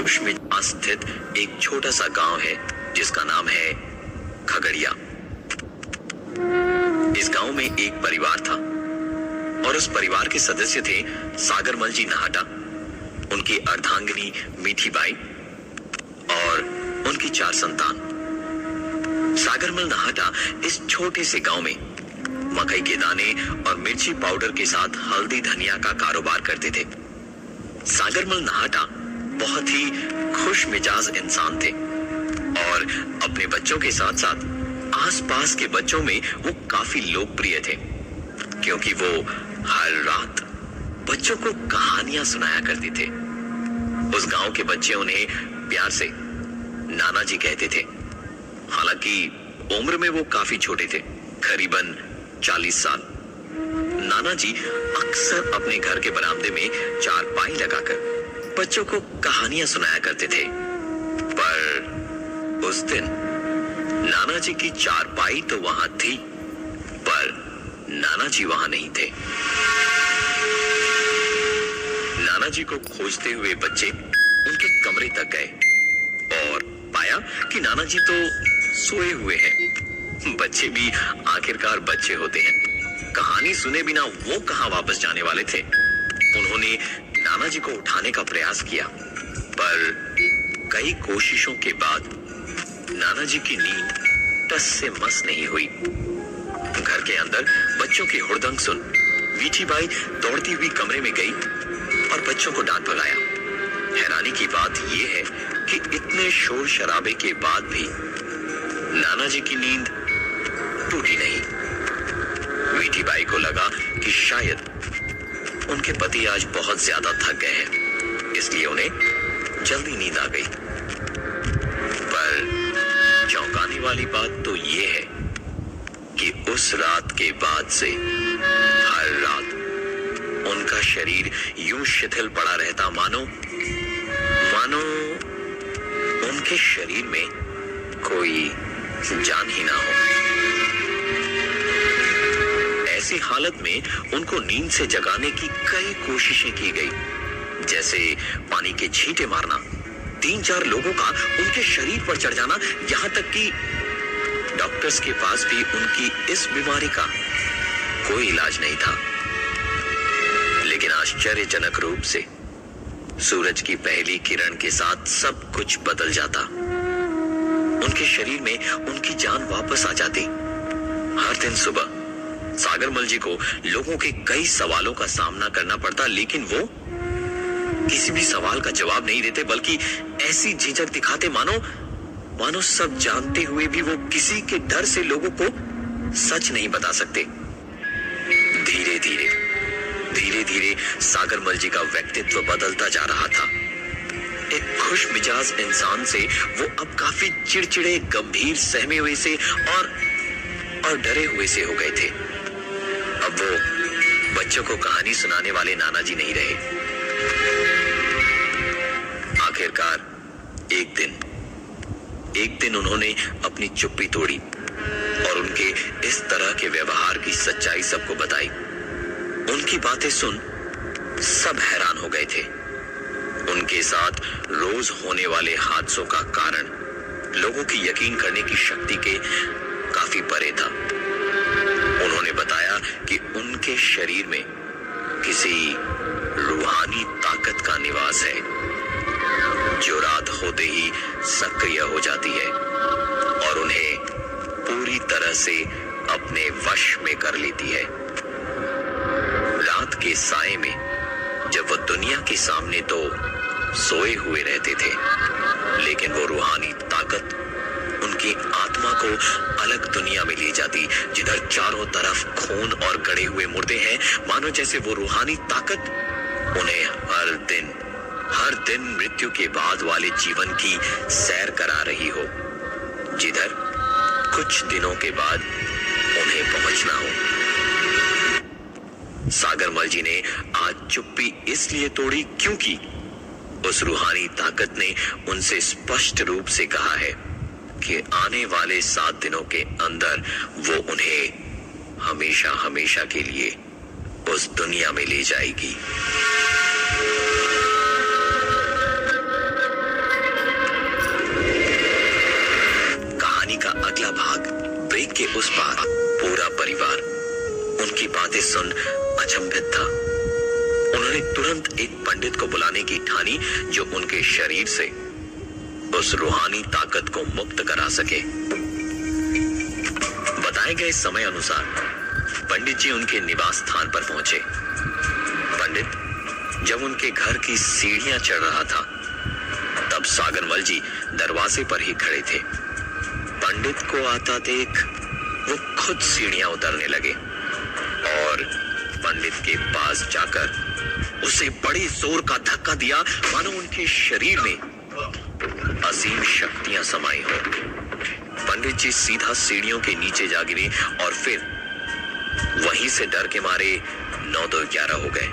खुशमिजाज स्थित एक छोटा सा गांव है जिसका नाम है खगड़िया। इस गांव में एक परिवार था और उस परिवार के सदस्य थे सागरमल जी नाहटा, उनकी अर्धांगिनी मीठी बाई और उनकी 4 संतान। सागरमल नाहटा इस छोटे से गांव में मकई के दाने और मिर्ची पाउडर के साथ हल्दी धनिया का कारोबार करते थे। सागरमल नाहटा बहुत ही खुश मिजाज इंसान थे और अपने बच्चों के साथ साथ आसपास के बच्चों में वो काफी लोकप्रिय थे, क्योंकि वो हर रात बच्चों को कहानियां सुनाया करते थे। उस गांव के बच्चे उन्हें प्यार से नाना जी कहते थे। हालांकि उम्र में वो काफी छोटे थे, करीबन 40 साल। नाना जी अक्सर अपने घर के बरामदे में चारपाई लगाकर बच्चों को कहानियां सुनाया करते थे, पर उस दिन नाना जी की चारपाई तो वहां थी, पर नाना जी वहां नहीं थे। नाना जी को खोजते हुए बच्चे उनके कमरे तक गए और पाया कि नाना जी तो सोए हुए हैं। बच्चे भी आखिरकार बच्चे होते हैं, कहानी सुने बिना वो कहां वापस जाने वाले थे। उन्होंने नाना जी को उठाने का प्रयास किया, पर कई कोशिशों के बाद नाना जी की नींद टस से मस नहीं हुई। घर के अंदर बच्चों की हुड़दंग सुन मीठी बाई दौड़ती हुई कमरे में गई और बच्चों को डांट भगाया। हैरानी की बात यह है कि इतने शोर शराबे के बाद भी नाना जी की नींद टूटी नहीं। मीठी बाई को लगा कि शायद उनके पति आज बहुत ज्यादा थक गए हैं, इसलिए उन्हें जल्दी नींद आ गई। पर चौंकाने वाली बात तो ये है कि उस रात के बाद से हर रात उनका शरीर यूं शिथिल पड़ा रहता, मानो उनके शरीर में कोई जान ही ना हो। ऐसी हालत में उनको नींद से जगाने की कई कोशिशें की गई, जैसे पानी के छींटे मारना, 3-4 लोगों का उनके शरीर पर चढ़ जाना, यहां तक कि डॉक्टर्स के पास भी उनकी इस बीमारी का कोई इलाज नहीं था। लेकिन आश्चर्यजनक रूप से सूरज की पहली किरण के साथ सब कुछ बदल जाता। उनके शरीर में उनकी जान वापस आ जाती। हर दिन सुबह सागरमल जी को लोगों के कई सवालों का सामना करना पड़ता, लेकिन वो किसी भी सवाल का जवाब नहीं देते, बल्कि ऐसी झिझक दिखाते मानो सब जानते हुए भी वो किसी के डर से लोगों को सच नहीं बता सकते। धीरे धीरे सागरमल जी का व्यक्तित्व बदलता जा रहा था। एक खुश मिजाज इंसान से वो अब काफी चिड़चिड़े, गंभीर, सहमे हुए से और डरे हुए से हो गए थे। अब वो बच्चों को कहानी सुनाने वाले नाना जी नहीं रहे। आखिरकार एक दिन उन्होंने अपनी चुप्पी तोड़ी और उनके इस तरह के व्यवहार की सच्चाई सबको बताई। उनकी बातें सुन सब हैरान हो गए थे। उनके साथ रोज होने वाले हादसों का कारण लोगों की यकीन करने की शक्ति के काफी परे था। उन्होंने बताया कि उनके शरीर में किसी रूहानी ताकत का निवास है, जो रात होते ही सक्रिय हो जाती है और उन्हें पूरी तरह से अपने वश में कर लेती है। रात के साए में जब वो दुनिया के सामने तो सोए हुए रहते थे, लेकिन वो रूहानी ताकत उनकी आत्मा को अलग दुनिया में ले जाती, जिधर चारों तरफ खून और गड़े हुए मुर्दे हैं, मानो जैसे वो रूहानी ताकत उन्हें हर दिन मृत्यु के बाद वाले जीवन की सैर करा रही हो, जिधर कुछ दिनों के बाद उन्हें पहुंचना हो। सागरमल जी ने आज चुप्पी इसलिए तोड़ी क्योंकि उस रूहानी ताकत ने उनसे स्पष्ट रूप से कहा है कि आने वाले 7 दिनों के अंदर वो उन्हें हमेशा हमेशा के लिए उस दुनिया में ले जाएगी। सुन अचंभित था। उन्होंने तुरंत एक पंडित को बुलाने की ठानी जो उनके शरीर से उस रूहानी ताकत को मुक्त करा सके। बताए गए समय अनुसार पंडित जी उनके निवास स्थान पर पहुंचे। पंडित जब उनके घर की सीढ़ियां चढ़ रहा था तब सागरमल जी दरवाजे पर ही खड़े थे। पंडित को आता देख वो खुद सीढ़ियां उतरने लगे और पंडित के पास जाकर उसे बड़े जोर का धक्का दिया, मानो उनके शरीर में असीम शक्तियां समाई हो। पंडित जी सीधा सीढ़ियों के नीचे जा गिरे और फिर वहीं से डर के मारे 9-11 हो गए।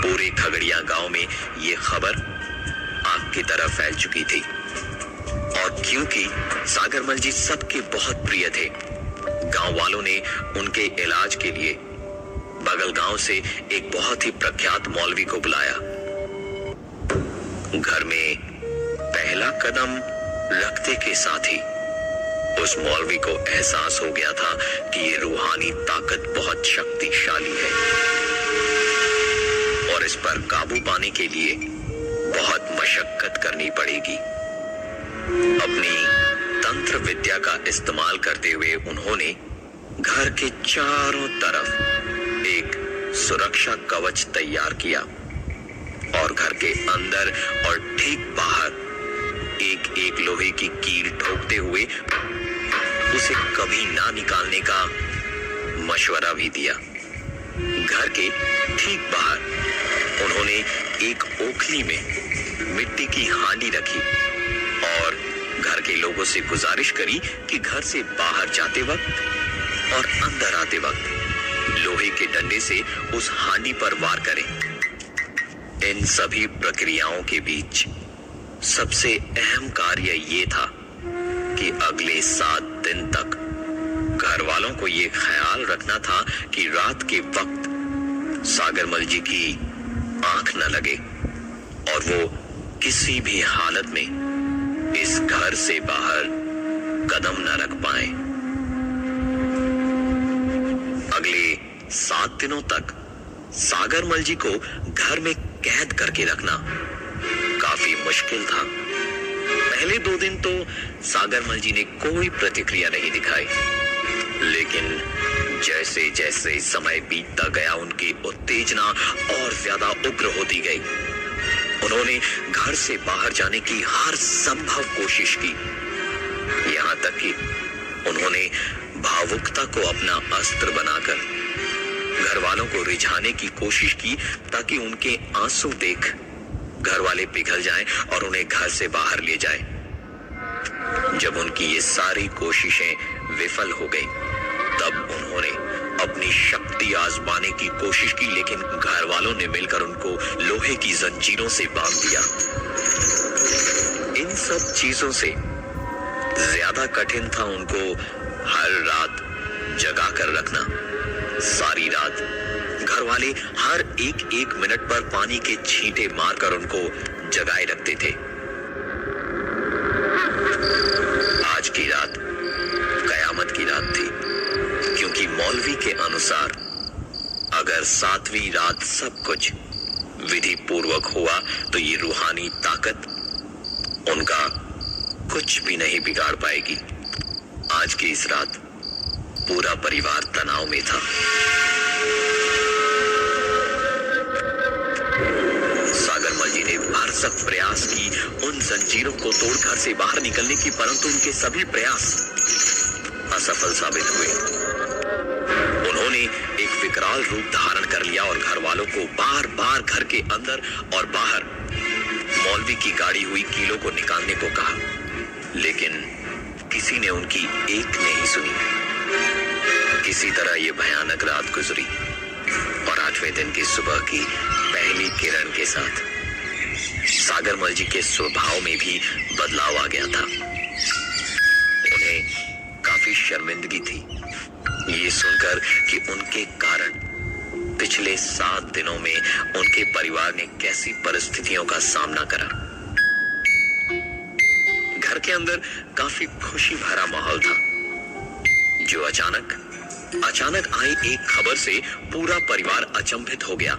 पूरे खगड़िया गांव में ये खबर आग की तरह फैल चुकी थी और क्योंकि सागरमल जी सबके बहुत प्रिय थे, गांव वालों ने उनके इलाज के लिए बगल गांव से एक बहुत ही प्रख्यात मौलवी को बुलाया। घर में पहला कदम रखते के साथ ही उस मौलवी को एहसास हो गया था कि ये रूहानी ताकत बहुत शक्तिशाली है और इस पर काबू पाने के लिए बहुत मशक्कत करनी पड़ेगी। अपनी तंत्र विद्या का इस्तेमाल करते हुए उन्होंने घर के चारों तरफ एक सुरक्षा कवच तैयार किया और घर के अंदर और ठीक बाहर एक एक लोहे की कील ठोकते हुए उसे कभी ना निकालने का मशवरा भी दिया। घर के ठीक बाहर उन्होंने एक ओखली में मिट्टी की हांडी रखी और घर के लोगों से गुजारिश करी कि घर से बाहर जाते वक्त और अंदर आते वक्त लोहे के डंडे से उस हांडी पर वार करें। इन सभी प्रक्रियाओं के बीच सबसे अहम कार्य ये था कि अगले 7 दिन तक घर वालों को ये ख्याल रखना था कि रात के वक्त सागरमल जी की आंख न लगे और वो किसी भी हालत में इस घर से बाहर कदम न रख पाए। अगले 7 दिनों तक सागरमल जी को घर में कैद करके रखना काफी मुश्किल था। पहले 2 दिन तो सागरमल जी ने कोई प्रतिक्रिया नहीं दिखाई, लेकिन जैसे जैसे समय बीतता गया उनकी उत्तेजना और ज्यादा उग्र होती गई। उन्होंने घर से बाहर जाने की हर संभव कोशिश की, यहां तक कि उन्होंने भावुकता को अपना अस्त्र बनाकर घर वालों को रिझाने की कोशिश की ताकि उनके आंसू देख घर वाले पिघल जाएं और उन्हें घर से बाहर ले जाएं। जब उनकी ये सारी कोशिशें विफल हो गई तब उन्होंने अपनी शक्ति आजमाने की कोशिश की, लेकिन घर वालों ने मिलकर उनको लोहे की जंजीरों से बांध दिया। इन सब चीजों से ज्यादा कठिन था उनको हर रात जगा कर रखना। सारी रात घर वाले हर एक मिनट पर पानी के छींटे मारकर उनको जगाए रखते थे। आज की रात कयामत की रात थी, क्योंकि मौलवी के अनुसार अगर 7वीं रात सब कुछ विधि पूर्वक हुआ तो ये रूहानी ताकत उनका कुछ भी नहीं बिगाड़ पाएगी। आज की इस रात पूरा परिवार तनाव में था। सागरमल जी ने भरसक प्रयास की उन जंजीरों को तोड़ घर से बाहर निकलने की, परंतु उनके सभी प्रयास असफल साबित हुए। उन्होंने एक विकराल रूप धारण कर लिया और घर वालों को बार बार घर के अंदर और बाहर मौलवी की गाड़ी हुई कीलों को निकालने को कहा, लेकिन किसी ने उनकी एक नहीं सुनी। किसी तरह ये भयानक रात गुजरी और 8वें दिन की सुबह की पहली किरण के साथ सागरमल जी के स्वभाव में भी बदलाव आ गया था। उन्हें काफी शर्मिंदगी थी ये सुनकर कि उनके कारण पिछले 7 दिनों में उनके परिवार ने कैसी परिस्थितियों का सामना करा। घर के अंदर काफी खुशी भरा माहौल था, जो अचानक अचानक आई एक खबर से पूरा परिवार अचंभित हो गया।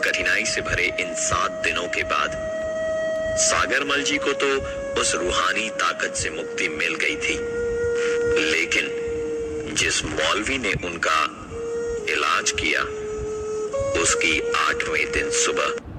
कठिनाई से भरे इन 7 दिनों के बाद सागरमल जी को तो उस रूहानी ताकत से मुक्ति मिल गई थी, लेकिन जिस मौलवी ने उनका इलाज किया, उसकी 8वें दिन सुबह